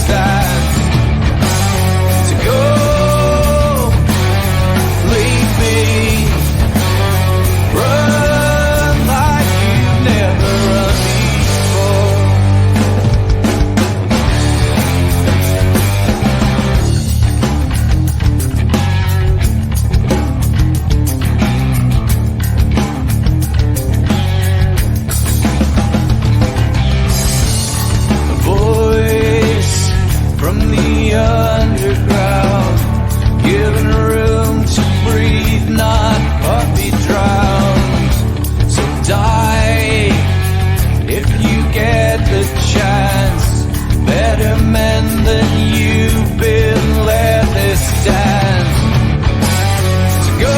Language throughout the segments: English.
stand. To go, leave me, run like you've never run before. A voice from the underground, given room to breathe, not be drowned. So die if you get the chance. Better men than you've been, let this stand. To go,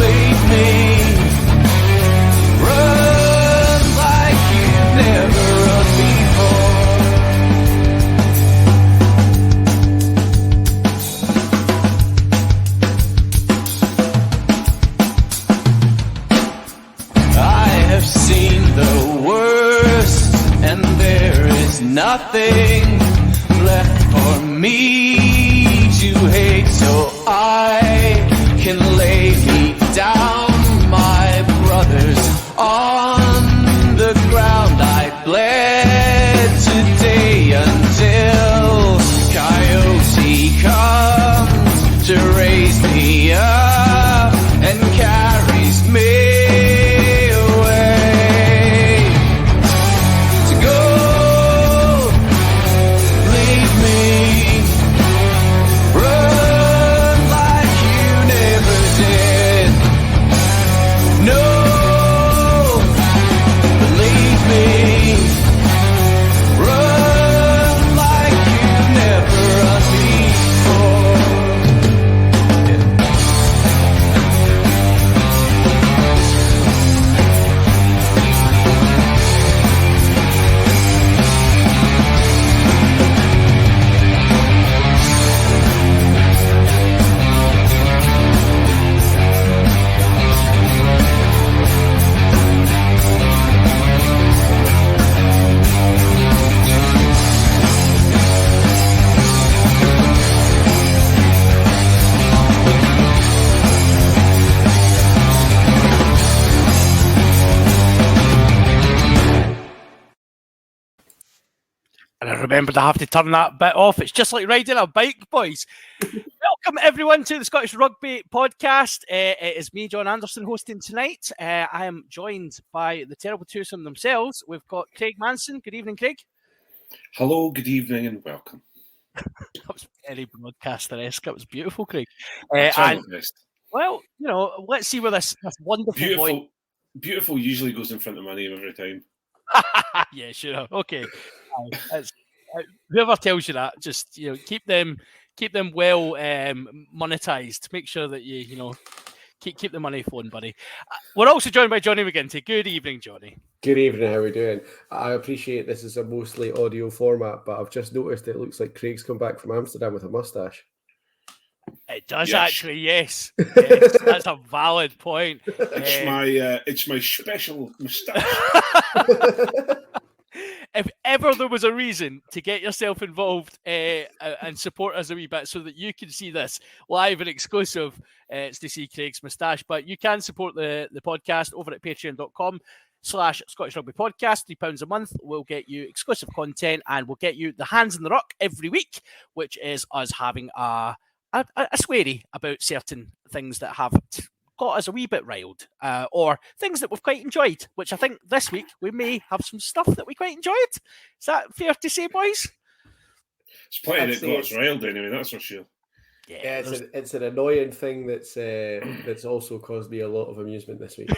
leave me, run like you've never run before. I have seen the worst, and there is nothing left for me to hate, so I can lay me down, my brothers, on the ground. I bled today until Coyote comes to raise me up and carries me away. To go, leave me, run like you never did. No, believe me, run like you've never run before. Yeah. And I remembered I have to turn that bit off. It's just like riding a bike, boys. Welcome, everyone, to the Scottish Rugby Podcast. It is me, John Anderson, hosting tonight. I am joined by the terrible twosome themselves. We've got Craig Manson. Good evening, Craig. Hello, good evening, and welcome. That was very broadcaster-esque. That was beautiful, Craig. I try And, my best. well, you know, let's see where this wonderful boy... Beautiful usually goes in front of my name every time. Yeah, sure. Okay. Whoever tells you that, just keep them well monetized. Make sure that you keep the money flowing, buddy. We're also joined by Jonny McGinty. Good evening, Jonny. Good evening. How are we doing? I appreciate this is a mostly audio format, but I've just noticed it looks like Craig's come back from Amsterdam with a mustache. It does, Yes. actually. Yes, that's a valid point. It's my special moustache. If ever there was a reason to get yourself involved and support us a wee bit so that you can see this live and exclusive, it's to see Craig's moustache. But you can support the podcast over at patreon.com/Scottish Rugby Podcast. £3 a month will get you exclusive content and will get you the Hands in the Ruck every week, which is us having a sweary about certain things that have got us a wee bit riled, or things that we've quite enjoyed, which I think this week we may have some stuff that we quite enjoyed. Is that fair to say, boys? It's plenty that got us riled anyway, that's for sure. Yeah, it's an annoying thing that's also caused me a lot of amusement this week.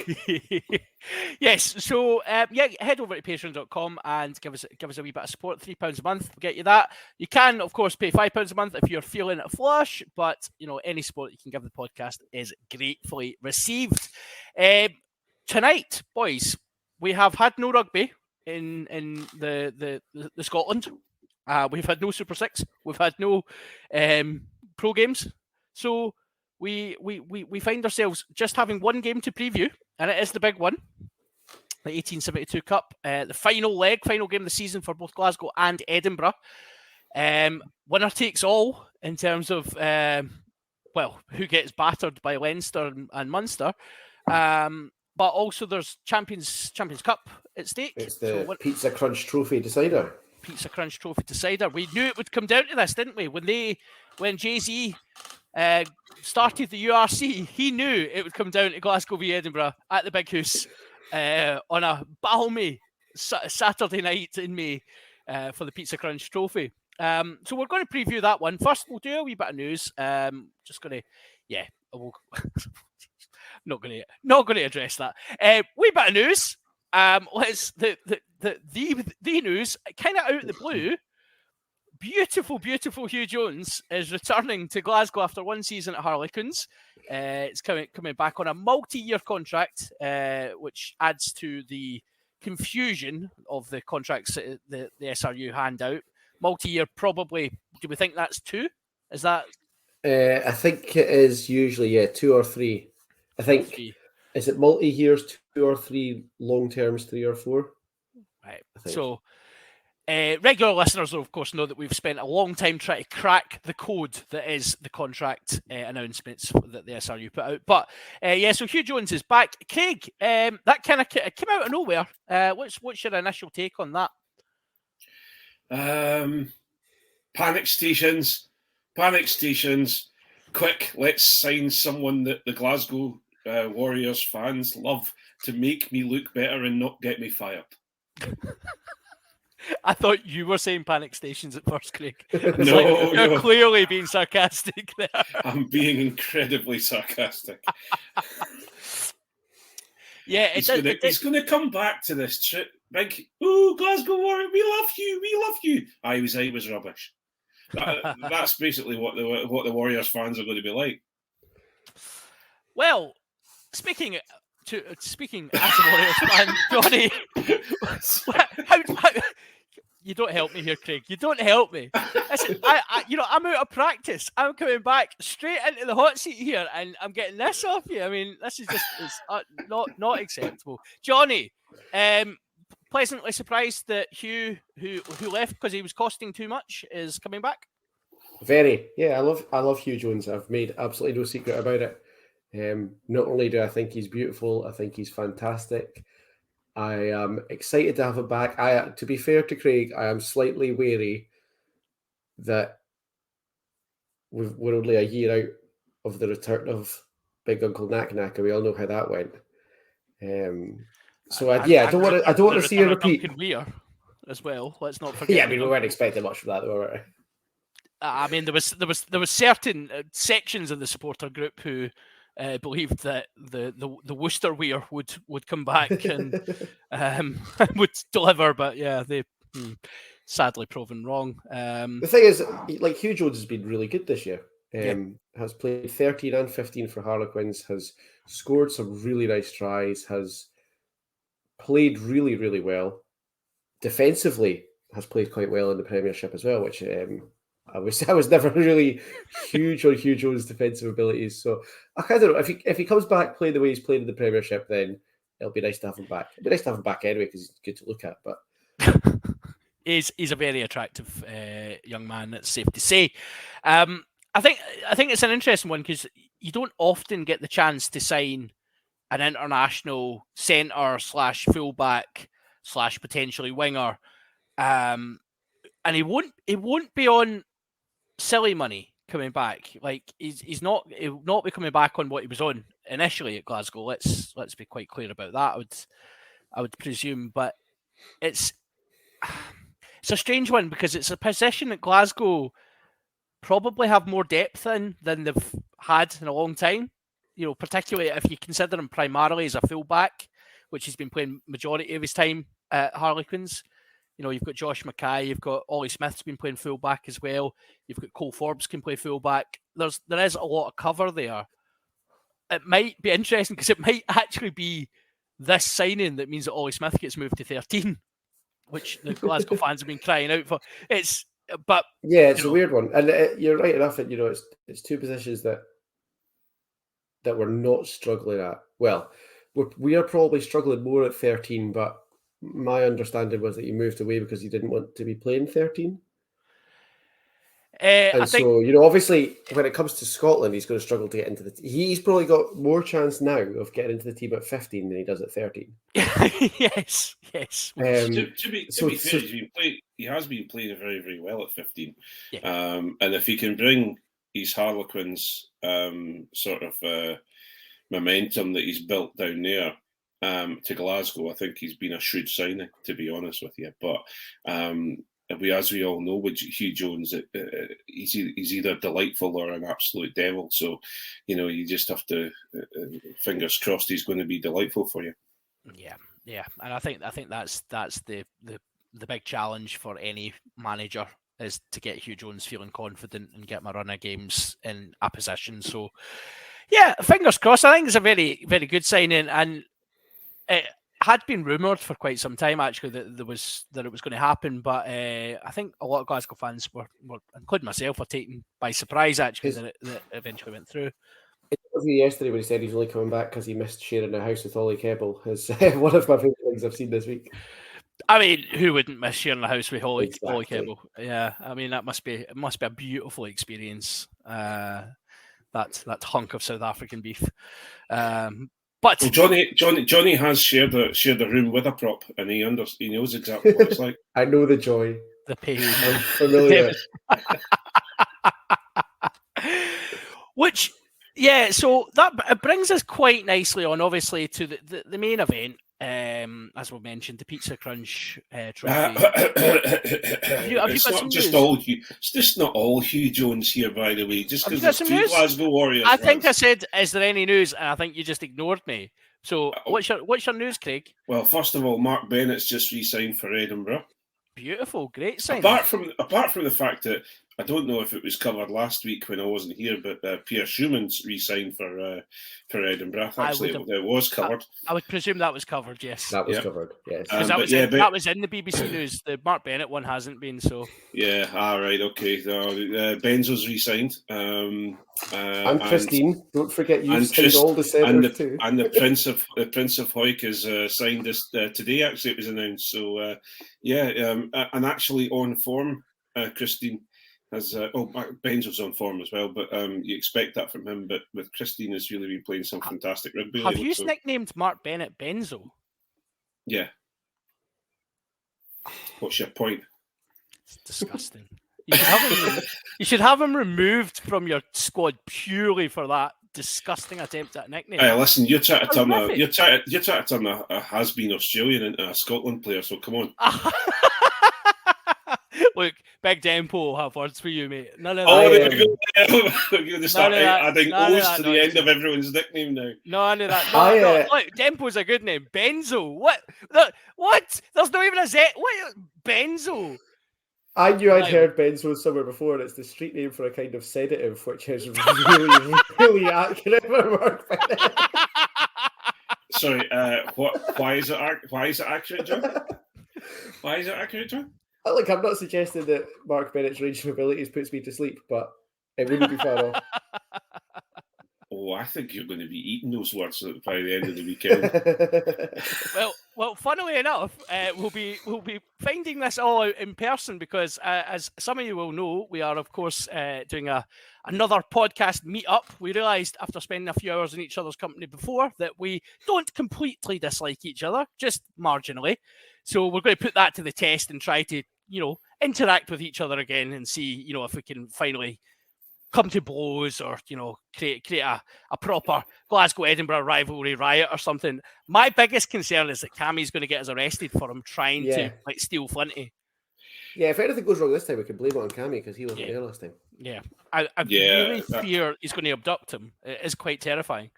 Yes, so head over to patreon.com and give us a wee bit of support. £3 a month will get you that. You can, of course, pay £5 a month if you're feeling flush, but any support you can give the podcast is gratefully received. Tonight, boys, we have had no rugby in the Scotland. We've had no Super Six. We've had no pro games. So we find ourselves just having one game to preview, and it is the big one. the 1872 Cup, the final game of the season for both Glasgow and Edinburgh. Winner takes all in terms of who gets battered by Leinster and Munster. But also there's Champions Cup at stake. It's the Pizza Crunch Trophy decider. Pizza Crunch Trophy decider. We knew it would come down to this, didn't we? When Jay-Z started the URC, he knew it would come down to Glasgow v Edinburgh at the Big House on a balmy Saturday night in May for the Pizza Crunch Trophy. So we're going to preview that one. First, we'll do a wee bit of news. Just going to, not going to address that. Wee bit of news. Let's the news kind of out of the blue. Beautiful Hugh Jones is returning to Glasgow after one season at Harlequins. It's coming back on a multi-year contract, which adds to the confusion of the contracts that the SRU hand out. Multi-year, probably. Do we think that's 2? Is that? I think it is usually 2 or 3. I think 3. Is it multi-years, 2 or 3, long terms 3 or 4? Right. So. Regular listeners will, of course, know that we've spent a long time trying to crack the code that is the contract announcements that the SRU put out. But, so Hugh Jones is back. Craig, that kind of came out of nowhere. What's your initial take on that? Panic stations. Quick, let's sign someone that the Glasgow Warriors fans love to make me look better and not get me fired. I thought you were saying panic stations at first, Craig. No, you're clearly being sarcastic there. I'm being incredibly sarcastic. Yeah, he's going to come back to this trip. Big, Glasgow Warrior, we love you. I was rubbish. That's basically what the Warriors fans are going to be like. Well, speaking as a Warriors fan, Jonny, how you don't help me here, Craig. You don't help me. Listen, I'm out of practice. I'm coming back straight into the hot seat here, and I'm getting this off you. I mean, this is just not acceptable. Jonny, pleasantly surprised that Hugh, who left because he was costing too much, is coming back. Very, yeah. I love Hugh Jones. I've made absolutely no secret about it. Not only do I think he's beautiful, I think he's fantastic. I am excited to have him back. To be fair to Craig, I am slightly wary that we're only a year out of the return of Big Uncle Knack Knack, and we all know how that went. I don't want to see a repeat. Weir as well. Let's not forget. Yeah, I mean, we weren't expecting much from that, though, were we? I mean, there was certain sections of the supporter group who believed that the Worcester Weir would come back and would deliver, but yeah, they sadly proven wrong. The thing is, like, Hugh Jones has been really good this year. Has played 13 and 15 for Harlequins, has scored some really nice tries, has played really, really well. Defensively, has played quite well in the Premiership as well, which I was never really huge on Hugh Jones' defensive abilities. So I kind of know if he comes back playing the way he's played in the Premiership, then it'll be nice to have him back. It'll be nice to have him back anyway because he's good to look at. But he's a very attractive young man. That's safe to say. I think it's an interesting one because you don't often get the chance to sign an international centre / fullback / potentially winger, and he won't be on silly money coming back. Like he'll not be coming back on what he was on initially at Glasgow. Let's be quite clear about that. I would presume, but it's a strange one because it's a position that Glasgow probably have more depth in than they've had in a long time. You know, particularly if you consider him primarily as a fullback, which he's been playing majority of his time at Harlequins. You know, you've got Josh Mackay, you've got Ollie Smith's been playing fullback as well. You've got Cole Forbes can play fullback. There is a lot of cover there. It might be interesting because it might actually be this signing that means that Ollie Smith gets moved to 13, which the Glasgow fans have been crying out for. It's a weird one, and you're right enough. And it's two positions that we're not struggling at. Well, we are probably struggling more at 13, but my understanding was that he moved away because he didn't want to be playing 13. I And think, so, obviously, when it comes to Scotland, he's going to struggle to get into the team. He's probably got more chance now of getting into the team at 15 than he does at 13. yes. To be fair, he has been playing very, very well at 15. Yeah. And if he can bring his Harlequins sort of momentum that he's built down there to Glasgow, I think he's been a shrewd signing, to be honest with you. But as we all know, with Hugh Jones, he's either delightful or an absolute devil. So, you just have to fingers crossed he's going to be delightful for you. Yeah, and I think that's the big challenge for any manager is to get Hugh Jones feeling confident and get my run of games in a position. So, yeah, fingers crossed. I think it's a very, very good signing, and it had been rumoured for quite some time actually that it was going to happen. But I think a lot of Glasgow fans were including myself, were taken by surprise actually that it eventually went through. It was yesterday when he said he's only coming back because he missed sharing a house with Ollie Kebble. Is one of my favourite things I've seen this week. I mean, who wouldn't miss sharing a house with Ollie Exactly. Kebble? Yeah, I mean it must be a beautiful experience. That hunk of South African beef. But well, Jonny has shared a room with a prop, and he knows exactly what it's like. I know the joy. The pain. I'm familiar. Which, yeah, so that brings us quite nicely on, obviously, to the main event. As we mentioned, the Pizza Crunch trophy. It's just not all Hugh Jones here, by the way. Just because there's two Glasgow Warriors. I think I said, "Is there any news?" And I think you just ignored me. So, what's your news, Craig? Well, first of all, Mark Bennett's just re-signed for Edinburgh. Beautiful, great sign. Apart from the fact that I don't know if it was covered last week when I wasn't here, but Pierre Schumann's re-signed for Edinburgh. Actually, it was covered. I would presume that was covered. Yes, that was covered. Yes, that was in the BBC News. The Mark Bennett one hasn't been. So yeah, all right, okay. Benzo's re-signed. And Christine, don't forget you signed all the centres too. And the Prince of Hawick is signed this today. Actually, it was announced. So and actually on form, Christine has. Benzo's on form as well, but you expect that from him. But with Christine, has really been playing some fantastic rugby. Have you nicknamed Mark Bennett Benzo? Yeah. What's your point? It's disgusting. You should have him removed from your squad purely for that disgusting attempt at a nickname. Hey, listen, you're trying to turn a has-been Australian into a Scotland player. So come on. Look, Big Dempo will have words for you, mate. None of that. We're going to start adding O's to the end of everyone's nickname now. None of that. No. Look, Dempo's a good name. Benzo. What? There's not even a Z. What? Benzo. I knew I'd heard Benzo somewhere before, and it's the street name for a kind of sedative, which is really, really accurate for Mark Bennett. Sorry, why is it accurate, John? Why is it accurate, John? Look, I'm not suggesting that Mark Bennett's range of abilities puts me to sleep, but it wouldn't be far off. Oh, I think you're going to be eating those words by the end of the weekend. Well, funnily enough, we'll be finding this all out in person because, as some of you will know, we are of course doing another podcast meet-up. We realised after spending a few hours in each other's company before that we don't completely dislike each other, just marginally. So we're going to put that to the test and try to, interact with each other again and see, if we can finally come to blows or, create a proper Glasgow-Edinburgh rivalry riot or something. My biggest concern is that Cammie's going to get us arrested for him trying to steal Flinty. Yeah, if anything goes wrong this time, we can blame it on Cammie because he wasn't there last time. Yeah, I really fear he's going to abduct him. It is quite terrifying.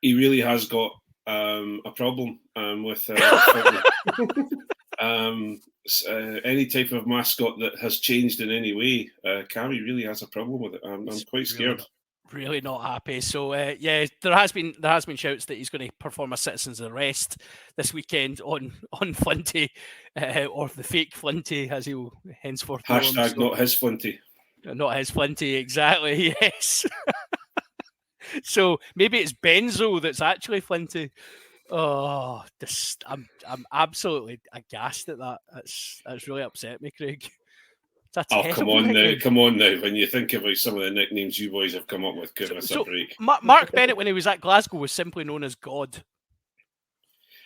He really has got a problem with any type of mascot that has changed in any way. Cammie really has a problem with it. I'm quite scared. Really not happy. So there has been shouts that he's going to perform a citizen's arrest this weekend on Flinty or the fake Flinty, as he will henceforth. Hashtag not his Flinty. Not his Flinty, exactly. Yes. So maybe it's Benzo that's actually Flinty. Oh, I'm absolutely aghast at that. That's really upset me, Craig. It's a Oh, terrible nickname. come on now. When you think about some of the nicknames you boys have come up with, give us a break. Mark Bennett, when he was at Glasgow, was simply known as God.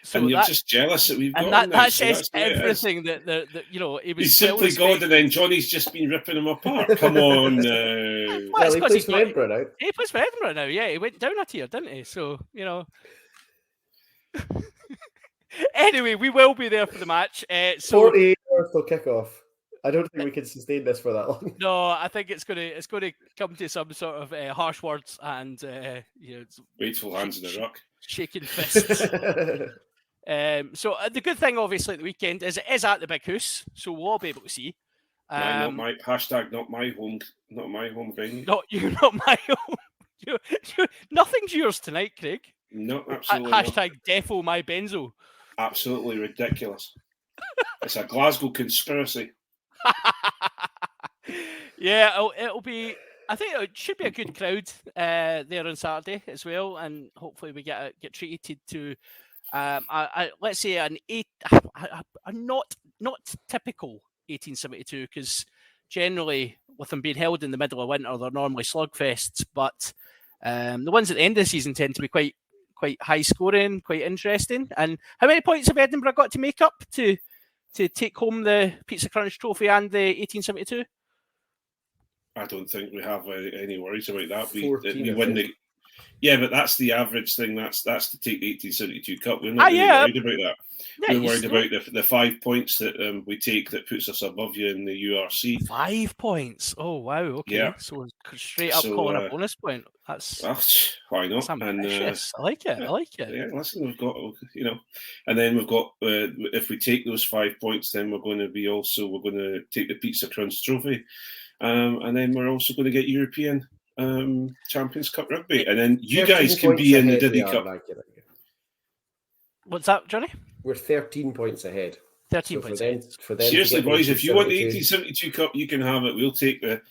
So and you're just jealous that we've got him now. That So says that's everything that he was. He's simply God, and then Johnny's just been ripping him apart. Come on now. Well, he plays for Edinburgh now. He plays for Edinburgh now, yeah. He went down a tier, didn't he? So, Anyway, we will be there for the match. 48 hours till kickoff. I don't think we can sustain this for that long. No, I think it's going to come to some sort of harsh words and Grateful hands in the ruck, shaking fists. So the good thing, obviously, at the weekend is it is at the Big House, so we'll all be able to see. not my home venue. Not my home. Nothing's yours tonight, Craig. No, absolutely. Hashtag defo my Benzo. Absolutely ridiculous. It's a Glasgow conspiracy. Yeah, it'll be. I think it should be a good crowd there on Saturday as well, and hopefully we get treated to, let's say a not typical 1872, because generally with them being held in the middle of winter, they're normally slugfests, but the ones at the end of the season tend to be quite high scoring, quite interesting. And how many points have Edinburgh got to make up to take home the Pizza Crunch Trophy and the 1872? I don't think we have any worries about that. 14, we win yeah, but that's the average thing. That's to take the 1872 Cup. We're not really worried about that. Yeah, we're worried about the 5 points that we take that puts us above you in the URC. 5 points. Oh wow. Okay. Yeah. So straight up calling a bonus point. Why not? That's ambitious. I like it. Yeah, listen, we've got and then we've got if we take those 5 points, then we're going to take the Pizza Crunch Trophy, and then we're also going to get European Champions Cup rugby, and then you guys can be in the Diddy Cup. What's that, Johnny? We're 13 points ahead. 13 points ahead. For them Seriously, boys, if you want the 1872 Cup, you can have it. We'll take the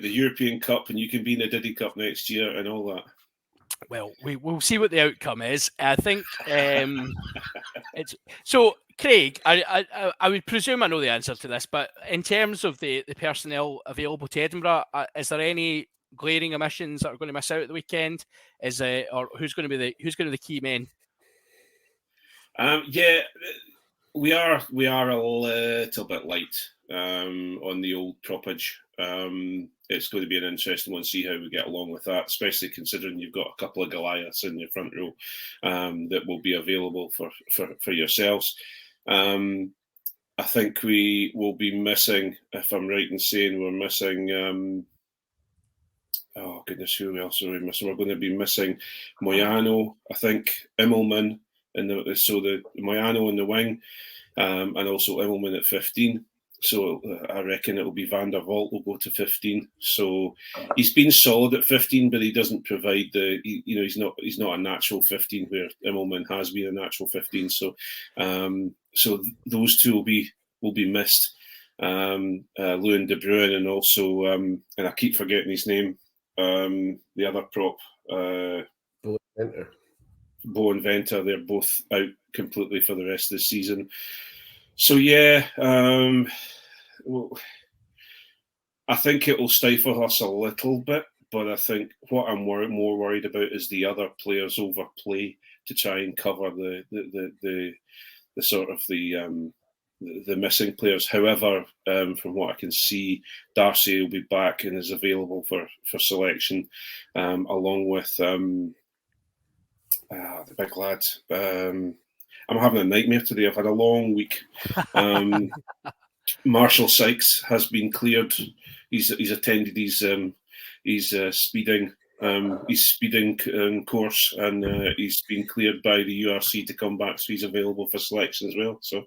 European Cup, and you can be in the Diddy Cup next year and all that. Well, we'll see what the outcome is. I think it's so. Craig, I would presume I know the answer to this, but in terms of the personnel available to Edinburgh, is there any glaring omissions that are going to miss out at the weekend? Or who's going to be the key men? Yeah, we are a little bit light on the old troppage. It's going to be an interesting one to see how we get along with that, especially considering you've got a couple of Goliaths in your front row that will be available for yourselves. I think we will be missing, if I'm right in saying we're missing, oh goodness, who else are we missing? We're going to be missing Moyano, I think, Immelman, so the Moyano in the wing, and also Immelman at 15. So I reckon it'll be Van der Vault will go to 15. So he's been solid at 15, but he doesn't provide he's not a natural 15 where Immelman has been a natural 15. So so those two will be missed. Lewin De Bruin and also and I keep forgetting his name. The other prop, Bo and Venter, they're both out completely for the rest of the season. So yeah, well, I think it will stifle us a little bit, but I think what I'm more worried about is the other players overplay to try and cover the sort of the missing players. However, from what I can see, Darcy will be back and is available for selection, along with the big lad. I'm having a nightmare today. I've had a long week. Marshall Sykes has been cleared. He's attended his speeding course, and he's been cleared by the URC to come back, so he's available for selection as well. So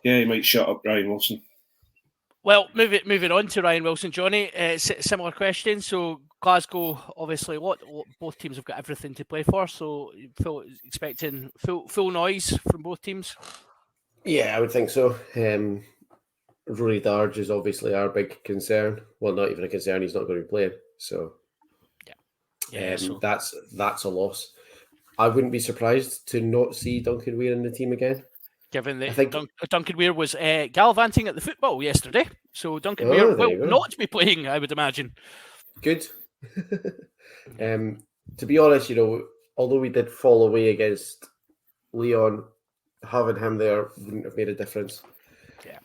yeah, he might shut up Ryan Wilson. Well, moving on to Ryan Wilson, Johnny. Similar question. So Glasgow, obviously, both teams have got everything to play for. So expecting full noise from both teams. Yeah, I would think so. Rory Darge is obviously our big concern. Well, not even a concern. He's not going to be playing. So yeah. so that's a loss. I wouldn't be surprised to not see Duncan Weir in the team again. Given I that think. Duncan Weir was gallivanting at the football yesterday, so Duncan Weir there you will go. not be playing, I would imagine. Good. To be honest, although we did fall away against Leon, having him there wouldn't have made a difference. Yeah.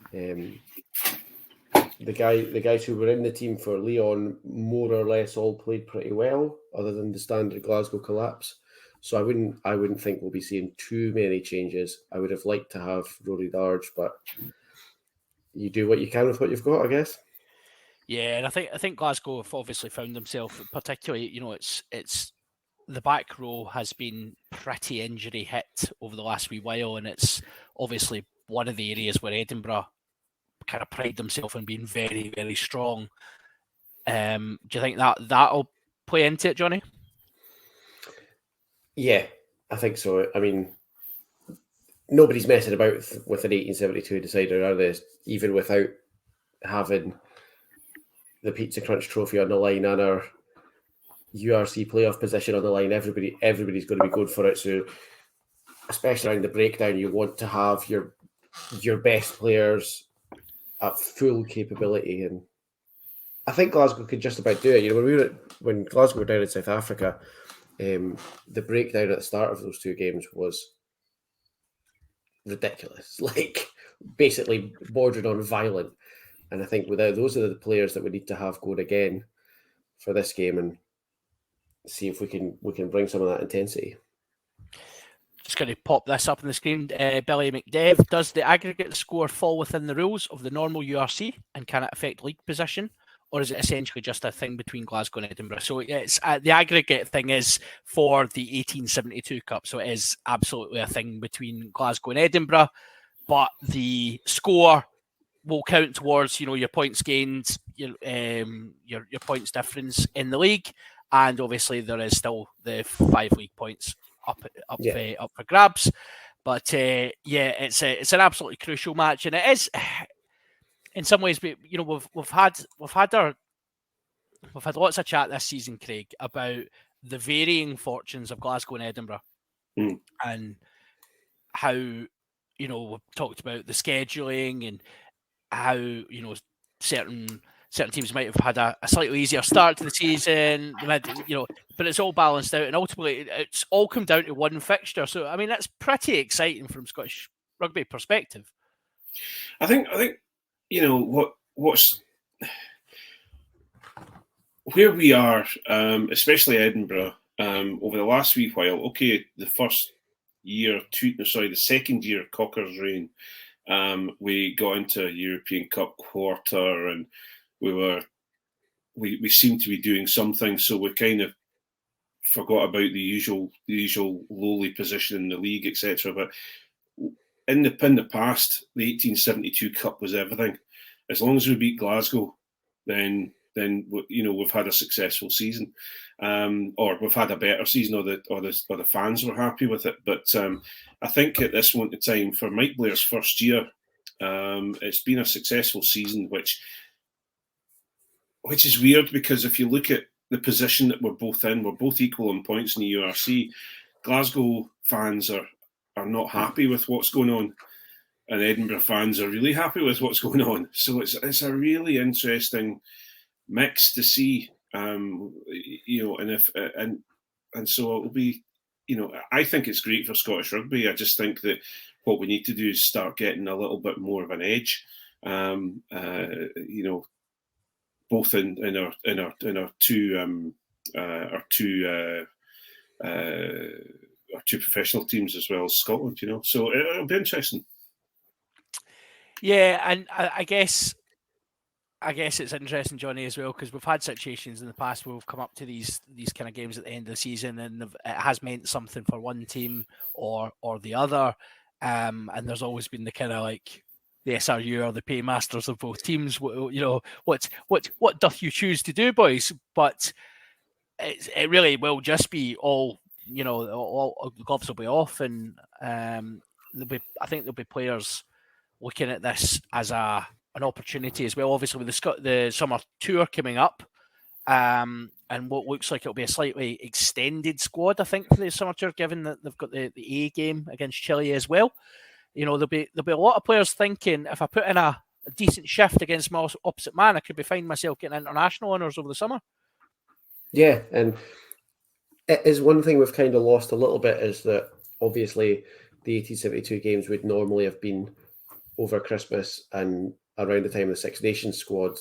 The guys who were in the team for Leon more or less all played pretty well, other than the standard Glasgow collapse. So I wouldn't think we'll be seeing too many changes. I would have liked to have Rory Darge, but you do what you can with what you've got, I guess. Yeah, and I think Glasgow have obviously found themselves, particularly, it's the back row has been pretty injury hit over the last wee while, and it's obviously one of the areas where Edinburgh kind of pride themselves in being very, very strong. Do you think that'll play into it, Jonny? Yeah, I think so. I mean, nobody's messing about with an 1872 decider, are they? Even without having the Pizza Crunch trophy on the line and our URC playoff position on the line, everybody's going to be good for it. So, especially around the breakdown, you want to have your best players at full capability, and I think Glasgow could just about do it. When Glasgow were down in South Africa, the breakdown at the start of those two games was ridiculous, like basically bordering on violent. And I think those are the players that we need to have going again for this game, and see if we can bring some of that intensity. Just going to pop this up on the screen. Billy McDev, does the aggregate score fall within the rules of the normal URC, and can it affect league position, or is it essentially just a thing between Glasgow and Edinburgh? So it's the aggregate thing is for the 1872 Cup, so it is absolutely a thing between Glasgow and Edinburgh, but the score will count towards your points gained, your points difference in the league, and obviously there is still the 5 league points up for grabs. But it's an absolutely crucial match, and it is in some ways. We've had lots of chat this season, Craig, about the varying fortunes of Glasgow and Edinburgh, and how we've talked about the scheduling and how certain teams might have had a slightly easier start to the season, but it's all balanced out, and ultimately it's all come down to one fixture. So I mean, that's pretty exciting from Scottish rugby perspective. I think what's where we are, especially Edinburgh, over the last wee while. Okay, the second year of Cocker's reign, we got into a European Cup quarter, and we seemed to be doing something. So we kind of forgot about the usual lowly position in the league, etc. But in the past, the 1872 Cup was everything. As long as we beat Glasgow, then we've had a successful season, or we've had a better season, or the fans were happy with it. But I think at this moment in time, for Mike Blair's first year, it's been a successful season, which is weird, because if you look at the position that we're both in, we're both equal on points in the URC. Glasgow fans are not happy with what's going on, and Edinburgh fans are really happy with what's going on. So it's a really interesting mix to see, and so it'll be, I think it's great for Scottish rugby. I just think that what we need to do is start getting a little bit more of an edge, both in our two professional teams as well as Scotland. So it'll be interesting. Yeah, and I guess it's interesting, Jonny, as well, because we've had situations in the past where we've come up to these kind of games at the end of the season, and it has meant something for one team or the other, and there's always been the kind of like the SRU or the paymasters of both teams. What doth you choose to do, boys? But it really will just be all the gloves will be off, and I think there'll be players looking at this as an opportunity as well. Obviously, with the summer tour coming up, and and what looks like it'll be a slightly extended squad, I think, for the summer tour, given that they've got the A game against Chile as well. There'll be a lot of players thinking, if I put in a decent shift against my opposite man, I could be finding myself getting international honours over the summer. Yeah, and it is one thing we've kind of lost a little bit, is that obviously the 1872 games would normally have been over Christmas and around the time of the Six Nations squad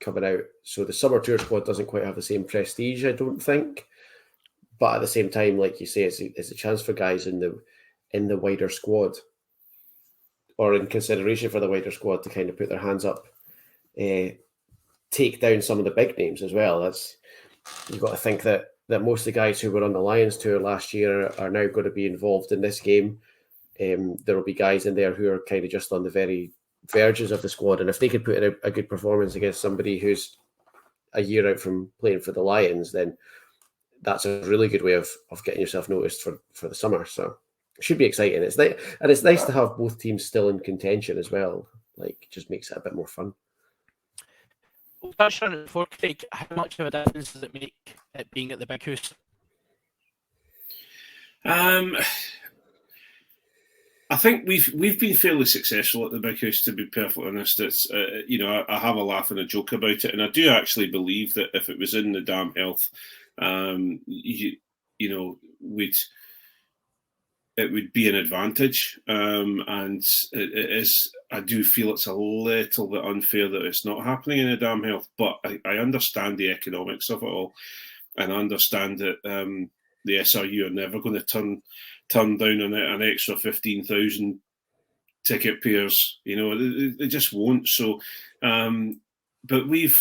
coming out. So the summer tour squad doesn't quite have the same prestige, I don't think. But at the same time, like you say, it's a chance for guys in the wider squad, or in consideration for the wider squad, to kind of put their hands up, take down some of the big names as well. You've got to think that most of the guys who were on the Lions tour last year are now going to be involved in this game. There will be guys in there who are kind of just on the very verges of the squad, and if they could put in a good performance against somebody who's a year out from playing for the Lions, then that's a really good way of getting yourself noticed for the summer. So it should be exciting. It's nice to have both teams still in contention as well. Like, it just makes it a bit more fun. We'll touch on it before, Craig. How much of a difference does it make it being at the Big House? I think we've been fairly successful at the Big House, to be perfectly honest. It's I have a laugh and a joke about it, and I do actually believe that if it was in the Dam Health, it would be an advantage, and it is. I do feel it's a little bit unfair that it's not happening in the Dam Health, but I understand the economics of it all, and I understand that the SRU are never going to turn down an extra 15,000 ticket pairs. They just won't. So, but we've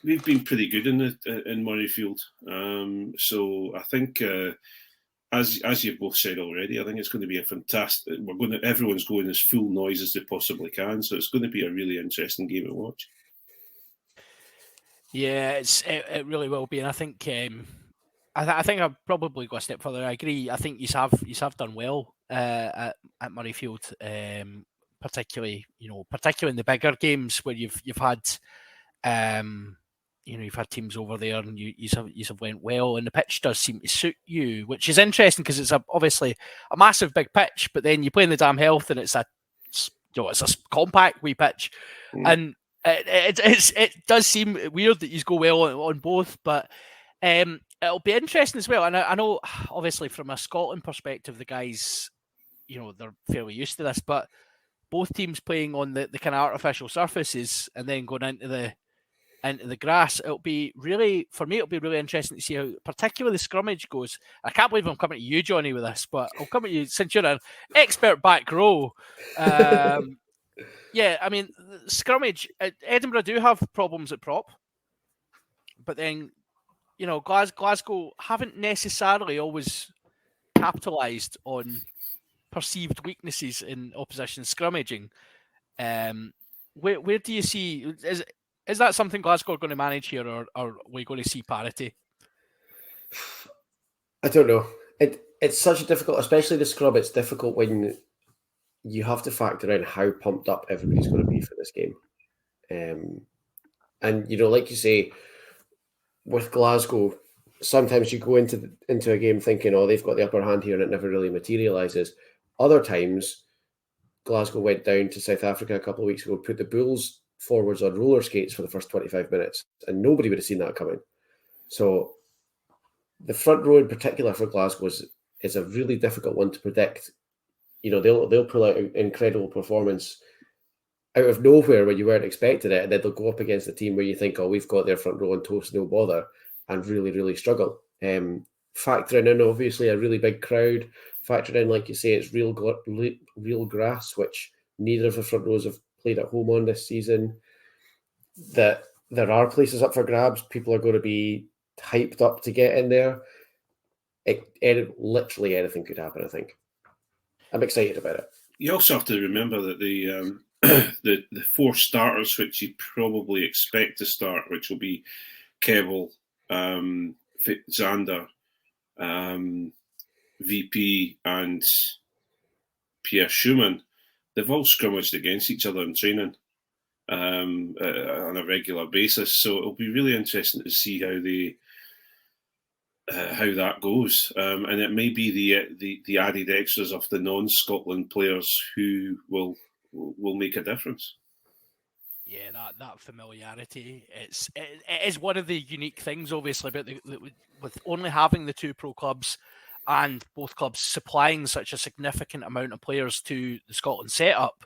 been pretty good in Murrayfield. So I think, as you've both said already, I think it's going to be a fantastic. Everyone's going as full noise as they possibly can. So it's going to be a really interesting game to watch. Yeah, it really will be, and I think. I think I'd probably go a step further. I agree. I think you have done well at Murrayfield, particularly in the bigger games where you've had you've had teams over there and you have went well, and the pitch does seem to suit you, which is interesting because it's obviously a massive big pitch, but then you play in the Dam Health and it's a compact wee pitch, and it does seem weird that you go well on both, but. It'll be interesting as well, and I know obviously from a Scotland perspective, the guys, they're fairly used to this, but both teams playing on the kind of artificial surfaces and then going into the grass, it'll be really interesting to see how particularly the scrummage goes. I can't believe I'm coming to you, Jonny, with this, but I'll come at you since you're an expert back row. Yeah, I mean, scrummage, Edinburgh do have problems at prop, but then Glasgow haven't necessarily always capitalised on perceived weaknesses in opposition scrummaging. Where do you see, is that something Glasgow are going to manage here, or are we going to see parity? I don't know. It's such a difficult, especially the scrub. It's difficult when you have to factor in how pumped up everybody's going to be for this game, and like you say. With Glasgow, sometimes you go into a game thinking, oh, they've got the upper hand here, and it never really materialises. Other times, Glasgow went down to South Africa a couple of weeks ago, put the Bulls forwards on roller skates for the first 25 minutes, and nobody would have seen that coming. So the front row in particular for Glasgow is a really difficult one to predict. They'll pull out an incredible performance out of nowhere when you weren't expecting it, and then they'll go up against a team where you think, oh, we've got their front row on toast, no bother, and really, really struggle. Factoring in, obviously, a really big crowd, factoring in, like you say, it's real grass, which neither of the front rows have played at home on this season, that there are places up for grabs. People are going to be hyped up to get in there. Literally anything could happen, I think. I'm excited about it. You also have to remember that the four starters, which you probably expect to start, which will be Keble, Zander, VP, and Pierre Schumann, they've all scrummaged against each other in training on a regular basis. So it'll be really interesting to see how they how that goes, and it may be the added extras of the non-Scotland players who will make a difference. Yeah, that familiarity, it is one of the unique things, obviously, about with only having the two pro clubs and both clubs supplying such a significant amount of players to the Scotland setup.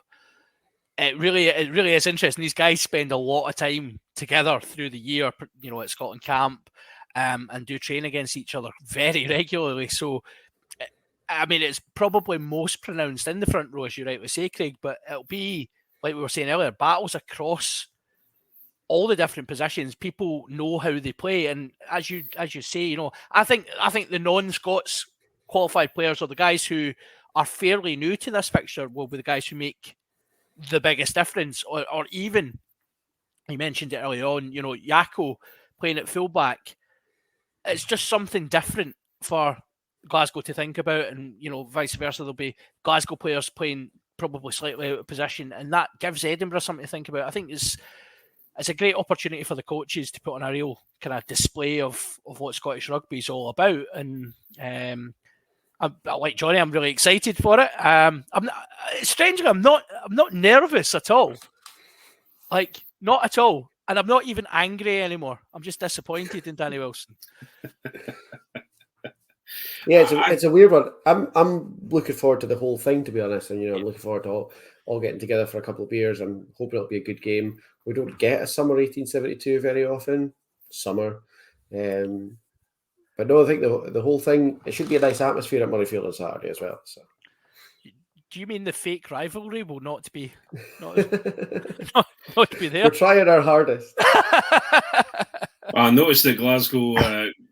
It really is interesting. These guys spend a lot of time together through the year, at Scotland camp, and do train against each other very regularly. So, I mean, it's probably most pronounced in the front row, as you rightly say, Craig, but it'll be, like we were saying earlier, battles across all the different positions. People know how they play, and as you say, I think the non-Scots qualified players, or the guys who are fairly new to this fixture, will be the guys who make the biggest difference. Or even, you mentioned it earlier on, Yako playing at fullback. It's just something different for Glasgow to think about, and vice versa. There'll be Glasgow players playing probably slightly out of position, and that gives Edinburgh something to think about. I think it's a great opportunity for the coaches to put on a real kind of display of what Scottish rugby is all about. And like Jonny, I'm really excited for it. Strangely, I'm not nervous at all. Like, not at all. And I'm not even angry anymore. I'm just disappointed in Danny Wilson. Yeah, it's a weird one. I'm looking forward to the whole thing, to be honest, and I'm looking forward to all getting together for a couple of beers. I'm hoping it'll be a good game. We don't get a summer 1872 very often. Summer, but no, I think the whole thing, it should be a nice atmosphere at Murrayfield on Saturday as well. So, do you mean the fake rivalry will not be not to be there? We're trying our hardest. I noticed that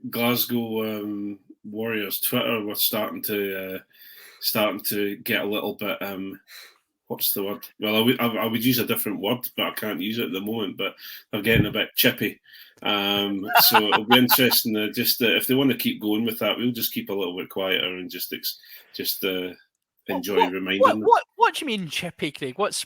Glasgow Warriors Twitter was starting to get a little bit. What's the word? Well, I would use a different word, but I can't use it at the moment. But they're getting a bit chippy. So it'll be interesting. If they want to keep going with that, we'll just keep a little bit quieter and just enjoy reminding them. What do you mean chippy, Craig? What's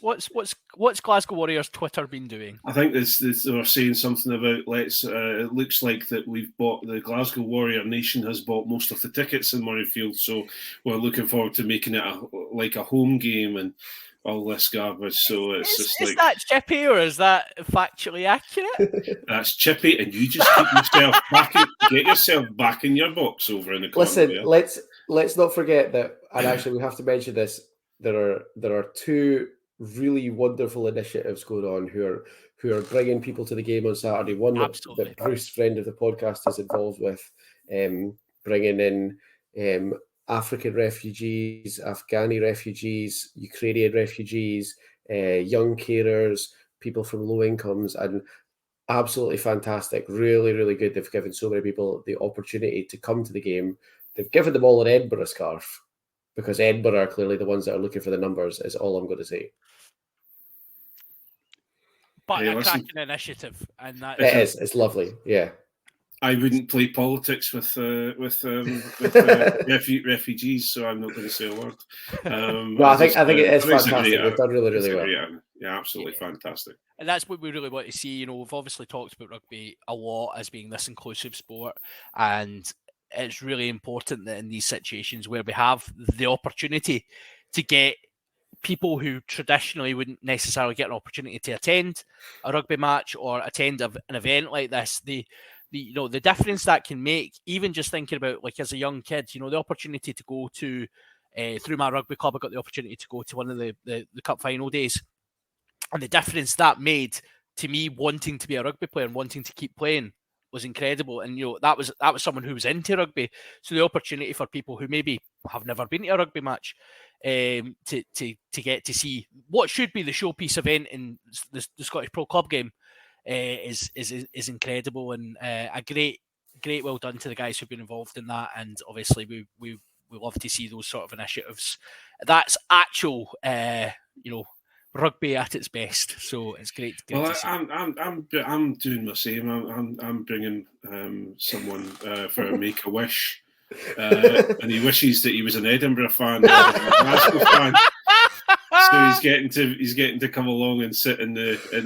Glasgow Warriors Twitter been doing? I think they were saying something about it looks like that the Glasgow Warrior Nation has bought most of the tickets in Murrayfield, so we're looking forward to making it a home game and all this garbage. So is that chippy, or is that factually accurate? That's chippy, and you just get yourself back in your box over in the corner. Listen, let's not forget that, and actually we have to mention this. There are two really wonderful initiatives going on who are bringing people to the game on Saturday. One that Bruce, friend of the podcast, is involved with, bringing in African refugees, Afghani refugees, Ukrainian refugees, young carers, people from low incomes, and absolutely fantastic. Really, really good. They've given so many people the opportunity to come to the game. They've given them all an Edinburgh scarf, because Edinburgh are clearly the ones that are looking for the numbers, is all I'm going to say. But a cracking initiative, and that it's lovely. Yeah. I wouldn't play politics with refugees, so I'm not going to say a word. No, I think it is fantastic. They've done really, really well. Yeah, absolutely fantastic. And that's what we really want to see. We've obviously talked about rugby a lot as being this inclusive sport, and it's really important that in these situations where we have the opportunity to get people who traditionally wouldn't necessarily get an opportunity to attend a rugby match or attend an event like this, the difference that can make, even just thinking about, like, as a young kid, the opportunity to go to, through my rugby club, I got the opportunity to go to one of the cup final days, and the difference that made to me wanting to be a rugby player and wanting to keep playing was incredible. And that was someone who was into rugby, so the opportunity for people who maybe have never been to a rugby match to get to see what should be the showpiece event in the Scottish Pro Club game is incredible, and a great well done to the guys who've been involved in that. And obviously we love to see those sort of initiatives. That's actual rugby at its best. So it's great. Well, I'm doing the same. I'm bringing someone for a Make-A-Wish, and he wishes that he was an Edinburgh fan rather than a Glasgow fan. So he's getting to come along and sit in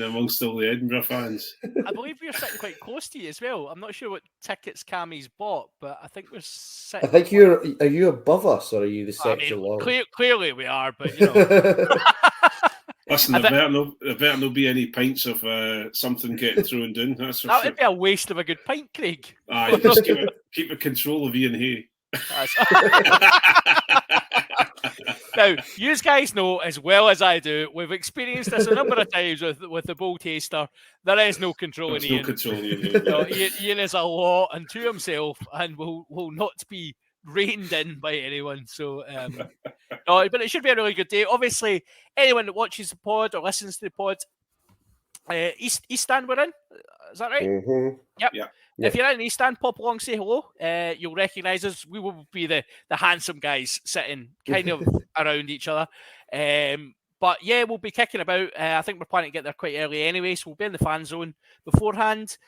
amongst all the Edinburgh fans. I believe we're sitting quite close to you as well. I'm not sure what tickets Cammy's bought, but I think we're sitting. I think are you above us or are you the section along? Clearly we are, but you know. Listen, there better no be any pints of something getting thrown in. That's for that sure. would be a waste of a good pint, Craig. Aye, just keep a control of Ian Hay. Now, you guys know as well as I do, we've experienced this a number of times with the bull taster. There is no controlling Ian. No controlling Ian. No, Ian is a law unto himself and will not be reined in by anyone. So, no, but it should be a really good day. Obviously, anyone that watches the pod or listens to the pod, East Stand we're in. Is that right? Mm-hmm. Yep. Yeah. If you're in East Stand, pop along, say hello. You'll recognise us. We will be the handsome guys sitting kind of around each other. But yeah, we'll be kicking about. I think we're planning to get there quite early anyway, so we'll be in the fan zone beforehand.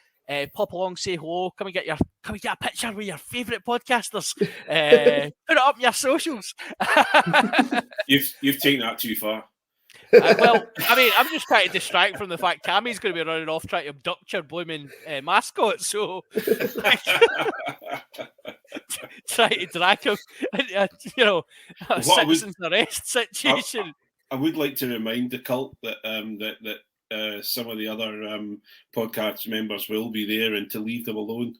Pop along, say hello. Come and get a picture with your favourite podcasters. Put it up on your socials. You've taken that too far. Well, I mean, I'm just trying to distract from the fact Cammy's going to be running off trying to abduct your blooming mascot. So, trying to drag him, a citizen's arrest situation. I would like to remind the cult that that some of the other podcast members will be there and to leave them alone.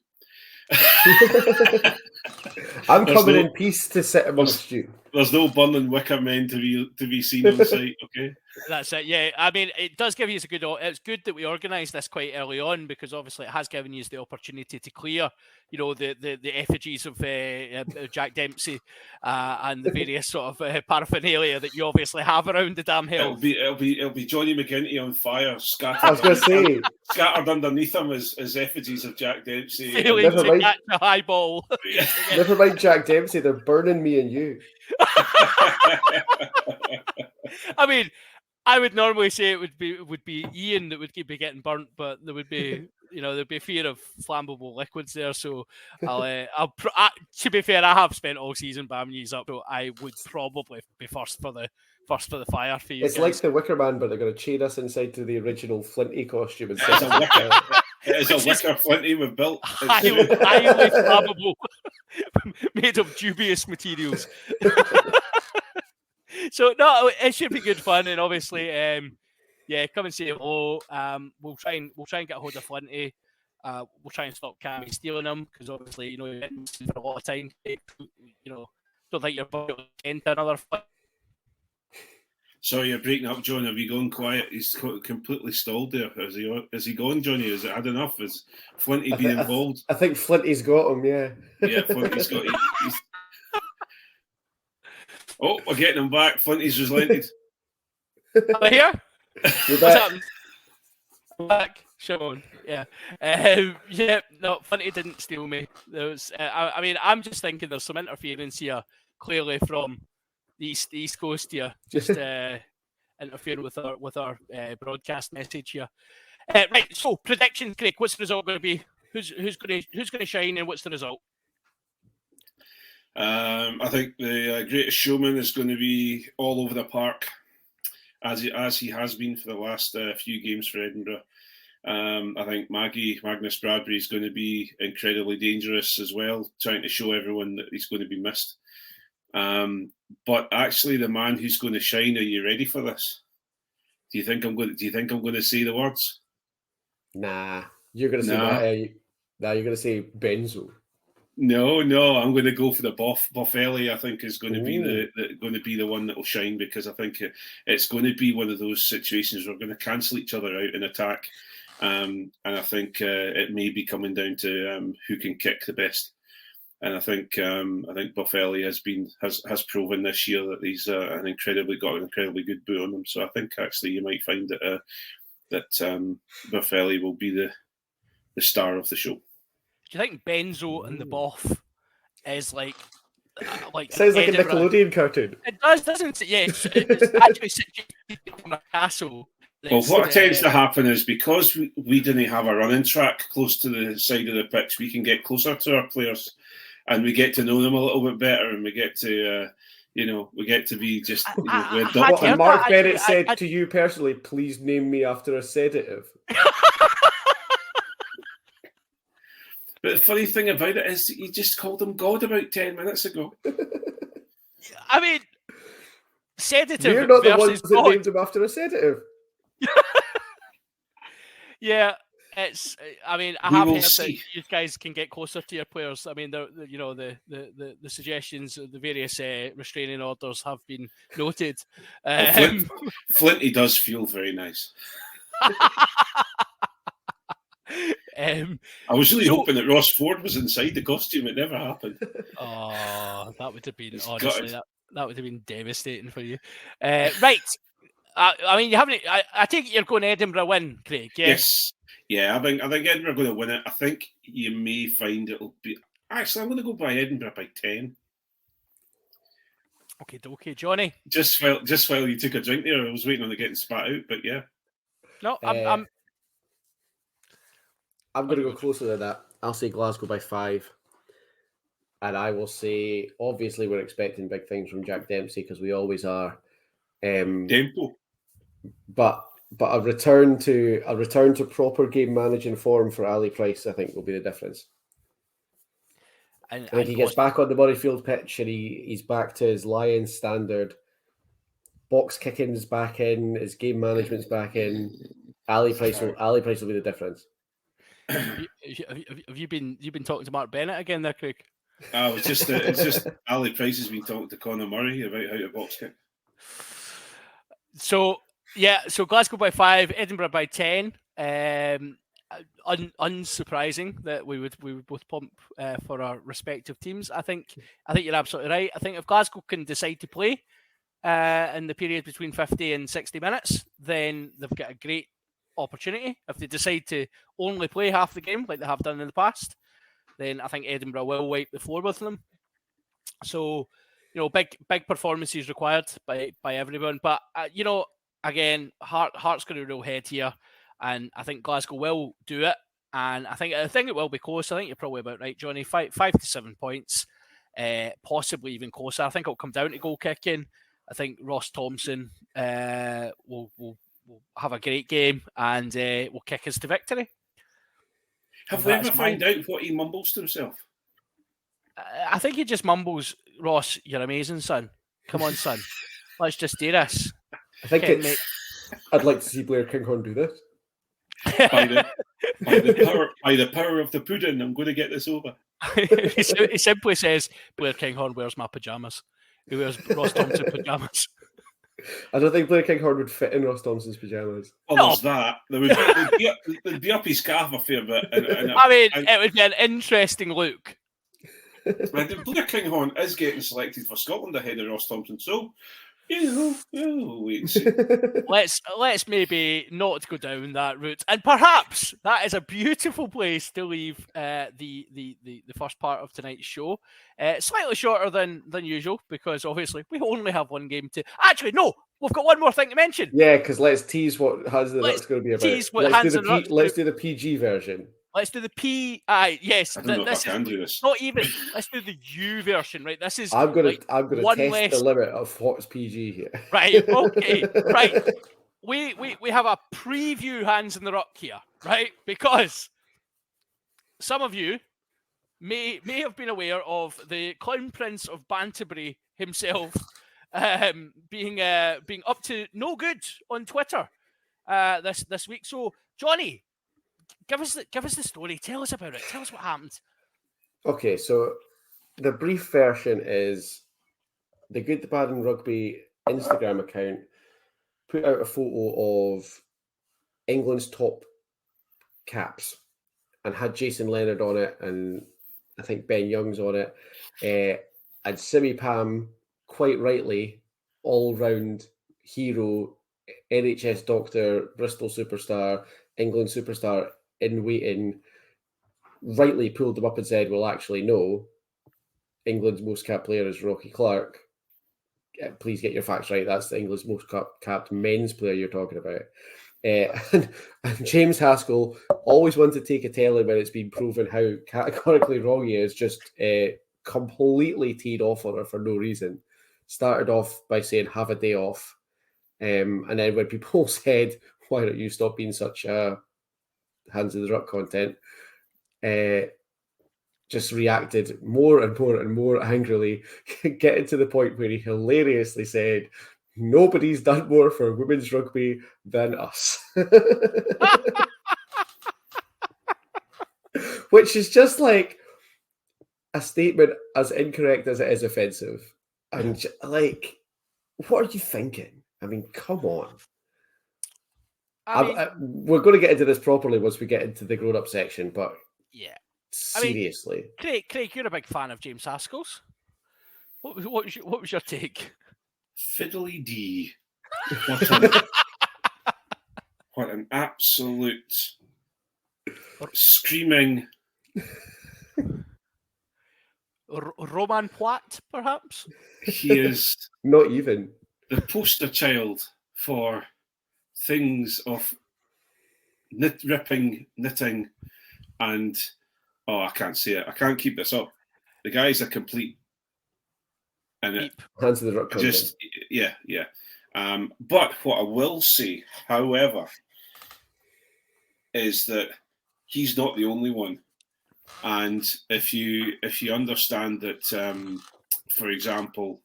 I'm coming in peace to sit amongst you. There's no burning wicker men to be seen on site. Okay, that's it. Yeah, I mean, it does give you a good. It's good that we organised this quite early on because obviously it has given you the opportunity to clear, the effigies of Jack Dempsey and the various sort of paraphernalia that you obviously have around the damn hill. It'll be Johnny McGinty on fire, scattered. I was going to say, scattered underneath him as effigies of Jack Dempsey. Failing to catch a high ball. Never mind Jack Dempsey, they're burning me and you. I mean, I would normally say it would be Ian that would be getting burnt, but there would be there'd be fear of flammable liquids there. So to be fair, I have spent all season bamming these up, so I would probably be first for the fire for you. It's guys. like the Wicker Man, but they're going to chain us inside to the original Flinty costume. It is a wicker Flinty we've built. Highly flammable, made of dubious materials. So no, it should be good fun, and obviously, come and say hello. We'll try and get a hold of Flinty. We'll try and stop Cammy stealing them because obviously, you've been for a lot of time. Don't think you're about to enter another fight. Sorry, you're breaking up, John. Have you gone quiet? He's completely stalled there. Is he gone, Johnny? Is it had enough? Is Flinty being involved? I think Flinty's got him, yeah. Yeah, Flinty's got him. Oh, we're getting him back. Flinty's relented. Am I here? You're What's back. happening? Back, Sean. Yeah. No, Flinty didn't steal me. There was, I mean, I'm just thinking there's some interference here, clearly from the East Coast here, just interfering with our broadcast message here. Right. So predictions, Craig. What's the result going to be? Who's going to shine, and what's the result? I think the Greatest Showman is going to be all over the park, as he has been for the last few games for Edinburgh. I think Magnus Bradbury is going to be incredibly dangerous as well, trying to show everyone that he's going to be missed. But actually, the man who's going to shine, are you ready for this? Do you think I'm going to say the words? Nah, you're going to say you're going to say Benzo. No, I'm going to go for the Boff Ellie. I think is going to be the one that will shine, because I think it's going to be one of those situations where we're going to cancel each other out in attack, and I think it may be coming down to who can kick the best. And I think Boff Ellie has proven this year that he's got an incredibly good boot on him. So I think actually you might find that Boff Ellie will be the star of the show. Do you think Benzo and the Boff is like sounds like a Nickelodeon cartoon? It does, doesn't it? Yeah, it's actually situated in a castle. Well, what tends to happen is because we didn't have a running track close to the side of the pitch, we can get closer to our players and we get to know them a little bit better, and we get to You know, we get to be just. You know, I we're had adopted. And heard Mark that, Bennett actually. said to you personally, please name me after a sedative. But the funny thing about it is, you just called him God about 10 minutes ago. I mean, sedative We're not the versus ones that God. named him after a sedative. Yeah, it's. I mean, I We have will heard that see. you guys can get closer to your players. I mean, you know, the suggestions, the various restraining orders have been noted. Flinty does feel very nice. I was really hoping that Ross Ford was inside the costume. It never happened. Oh, that would have been It's honestly gutted. that would have been devastating for you. Right. I mean, you haven't. I think you're going Edinburgh win, Craig. Yeah? Yes. Yeah, I think Edinburgh are going to win it. I think you may find it'll be. Actually, I'm going to go by Edinburgh by 10. Okay, Johnny. Just while you took a drink there, I was waiting on it getting spat out. But yeah, No, I'm going to go closer than that. I'll say Glasgow by 5. And I will say, obviously, we're expecting big things from Jack Dempsey because we always are. tempo. But a return to proper game managing form for Ali Price, I think, will be the difference. I think he gets back on the Murrayfield pitch and he's back to his Lions standard. Box kicking's back in, his game management's back in. Ali Price will be the difference. have you been talking to Mark Bennett again there, Craig? It's just Ali Price has been talking to Conor Murray about how to box kick. So Glasgow by 5, Edinburgh by 10. Unsurprising that we would both pump for our respective teams. I think you're absolutely right. I think if Glasgow can decide to play in the period between 50 and 60 minutes, then they've got a great opportunity. If they decide to only play half the game like they have done in the past, then I think Edinburgh will wipe the floor with them. So, you know, big performances required by everyone. But you know, again, Heart's got a real head here, and I think Glasgow will do it. And I think it will be close. I think you're probably about right, Johnny. 5 to 7 points, possibly even closer. I think it'll come down to goal kicking. I think Ross Thompson will have a great game and will kick us to victory. Have we ever found out what he mumbles to himself? I think he just mumbles, Ross, you're amazing, son. Come on, son. Let's just do this. I think I'd like to see Blair Kinghorn do this. by the power of the pudding, I'm going to get this over. He simply says, Blair Kinghorn wears my pajamas. He wears Ross Thompson pajamas. I don't think Blair Kinghorn would fit in Ross Thompson's pajamas. Well, there's that. They'd be up his calf a fair bit. It would be an interesting look. Blair Kinghorn is getting selected for Scotland ahead of Ross Thompson, so we'll wait and see. Let's maybe not go down that route, and perhaps that is a beautiful place to leave the first part of tonight's show. Slightly shorter than usual because obviously we only have one game to. Actually, no, we've got one more thing to mention. Yeah, because let's tease what Hands in the Nuts going to be about. Let's do the PG version. Let's do the yes. I don't know if I can do this. Not even. Let's do the U version, right? This is. I'm going to test the limit of what's PG here. Right. Okay. Right. We have a preview Hands in the Ruck here, right? Because some of you may have been aware of the Clown Prince of Banterbury himself being up to no good on Twitter this week. So, Johnny, give us the story. Tell us about it. Tell us what happened. Okay, so the brief version is the Good, the Bad and Rugby Instagram account put out a photo of England's top caps and had Jason Leonard on it, and I think Ben Young's on it, and Simi Pam, quite rightly, all-round hero, NHS doctor, Bristol superstar, England superstar in waiting, rightly pulled them up and said, well, actually, no, England's most capped player is Rocky Clark. Please get your facts right. That's the England's most capped men's player you're talking about. And James Haskell, always wanted to take a telling when it's been proven how categorically wrong he is, just completely teed off on her for no reason. started off by saying have a day off, and then when people said, "Why don't you stop being such a hands in the ruck content?" Just reacted more and more and more angrily, getting to the point where he hilariously said, "Nobody's done more for women's rugby than us." Which is just like a statement as incorrect as it is offensive. And like, what are you thinking? I mean, come on. We're going to get into this properly once we get into the grown-up section, but yeah, seriously. Craig, you're a big fan of James Haskell's. What was your take? Fiddly D. What an absolute screaming Roman Platt, perhaps? He is not even the poster child for things of knitting, and I can't say it. I can't keep this up. The guy's a complete and hands to the rock. Just yeah. But what I will say, however, is that he's not the only one. And if you understand that, for example,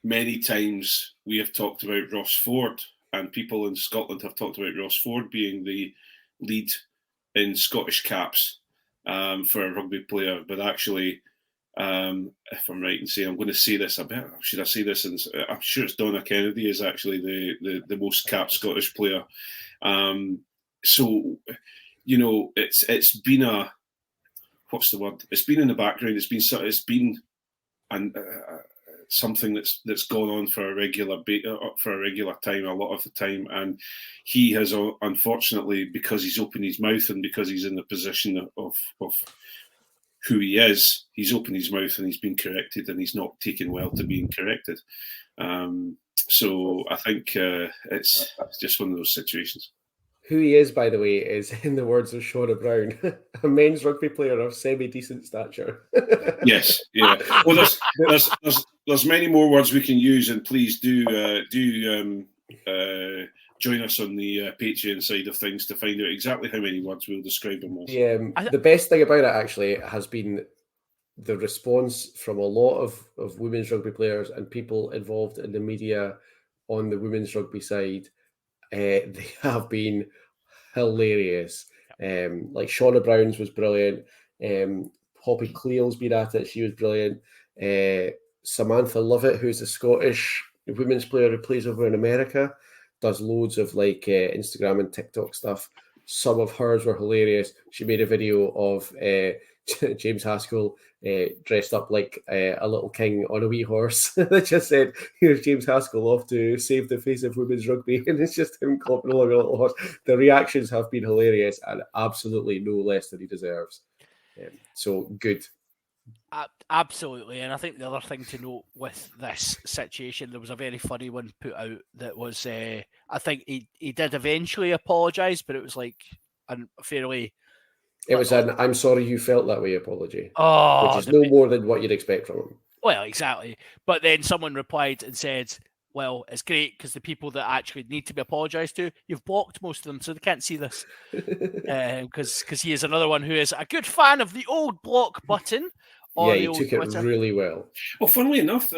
many times we have talked about Ross Ford, and people in Scotland have talked about Ross Ford being the lead in Scottish caps for a rugby player. But actually, if I'm right in saying, I'm going to say this, should I say this? And I'm sure it's Donna Kennedy is actually the most capped Scottish player. So, you know, it's been a, what's the word? It's been in the background. It's been something that's gone on for a regular time, a lot of the time, and he has unfortunately, because he's opened his mouth and because he's in the position of who he is, he's opened his mouth and he's been corrected, and he's not taken well to being corrected. So I think it's just one of those situations. Who he is, by the way, is, in the words of Shauna Brown, a men's rugby player of semi-decent stature. Yes, yeah. Well, there's many more words we can use, and please do join us on the Patreon side of things to find out exactly how many words we'll describe him as. The best thing about it actually has been the response from a lot of women's rugby players and people involved in the media on the women's rugby side. They have been hilarious. Like Shauna Brown's was brilliant. Poppy Cleo's been at it. She was brilliant. Samantha Lovett, who's a Scottish women's player who plays over in America, does loads of like Instagram and TikTok stuff. Some of hers were hilarious. She made a video of James Haskell dressed up like a little king on a wee horse that just said, "Here's James Haskell off to save the face of women's rugby," and it's just him clopping along a little horse. The reactions have been hilarious and absolutely no less than he deserves. So good. Absolutely, and I think the other thing to note with this situation, there was a very funny one put out that was, I think he did eventually apologise, but it was like a fairly... It was an "I'm sorry you felt that way" apology, which is no more than what you'd expect from him. Well, exactly. But then someone replied and said, well, it's great because the people that actually need to be apologised to, you've blocked most of them, so they can't see this. Because he is another one who is a good fan of the old block button. Yeah, he took it really well. Well, funnily enough,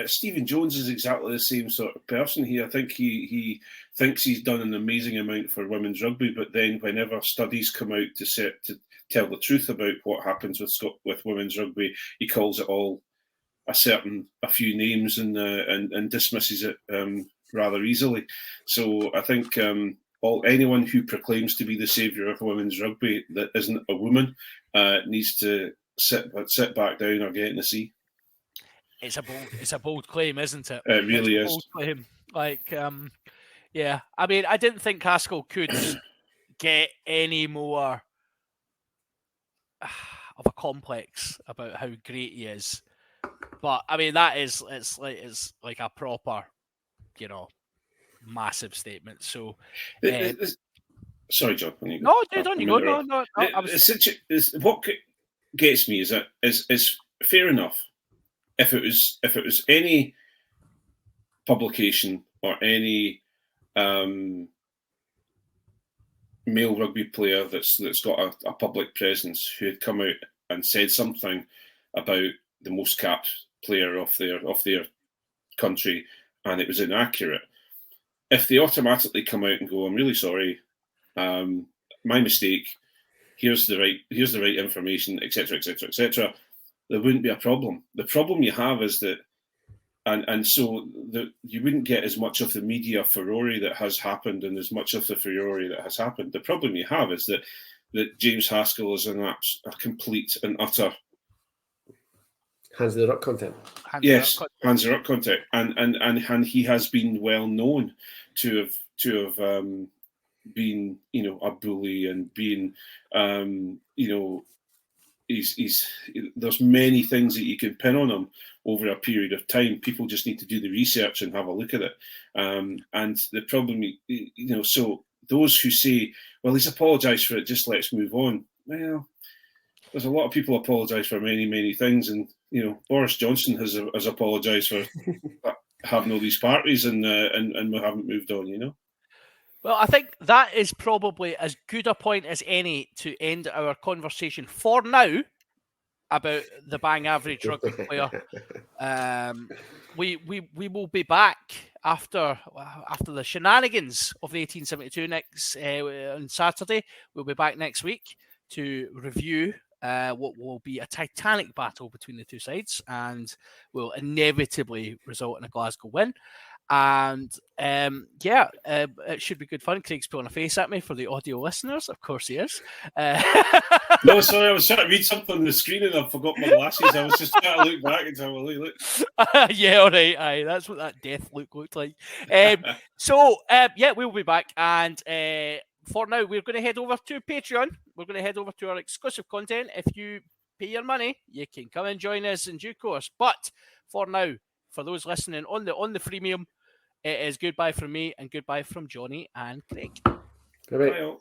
Stephen Jones is exactly the same sort of person. I think he thinks he's done an amazing amount for women's rugby, but then whenever studies come out to tell the truth about what happens with women's rugby, he calls it all a few names and dismisses it rather easily. So I think anyone who proclaims to be the saviour of women's rugby that isn't a woman needs to sit back down or get in the sea. It's a bold claim, isn't it? It really is. Bold claim. Like, yeah. I mean, I didn't think Haskell could get any more of a complex about how great he is. But I mean, it's like a proper, massive statement. So, sorry, John. No, dude, on you go. No. What gets me is that is fair enough. if it was any publication or any male rugby player that's got a public presence who had come out and said something about the most capped player of their country, and it was inaccurate, if they automatically come out and go, "I'm really sorry, my mistake. Here's the right information," etc., etc., etc., there wouldn't be a problem. The problem you have is that, and so you wouldn't get as much of the media furore that has happened, and as much of the furore that has happened. The problem you have is that James Haskell is a complete and utter Hands of the Ruck content. Hands are up content, and he has been well known to have been, a bully, and being, he's there's many things that you can pin on him over a period of time. People just need to do the research and have a look at it. And the problem, so those who say, "Well, he's apologised for it, just let's move on." Well, there's a lot of people apologise for many, many things, and Boris Johnson has apologised for having all these parties, and we haven't moved on. Well, I think that is probably as good a point as any to end our conversation for now about the bang average rugby player. We will be back after the shenanigans of the 1872 next on Saturday. We'll be back next week to review what will be a titanic battle between the two sides, and will inevitably result in a Glasgow win. And it should be good fun. Craig's pulling a face at me for the audio listeners. Of course he is. No, sorry, I was trying to read something on the screen and I forgot my glasses. I was just trying to look back and say, "Well, look." Yeah, all right. Aye, that's what that death look looked like. We'll be back. And for now, we're going to head over to Patreon. We're going to head over to our exclusive content. If you pay your money, you can come and join us in due course. But for now, for those listening on the freemium, it is goodbye from me and goodbye from Jonny and Craig. Bye-bye. Bye.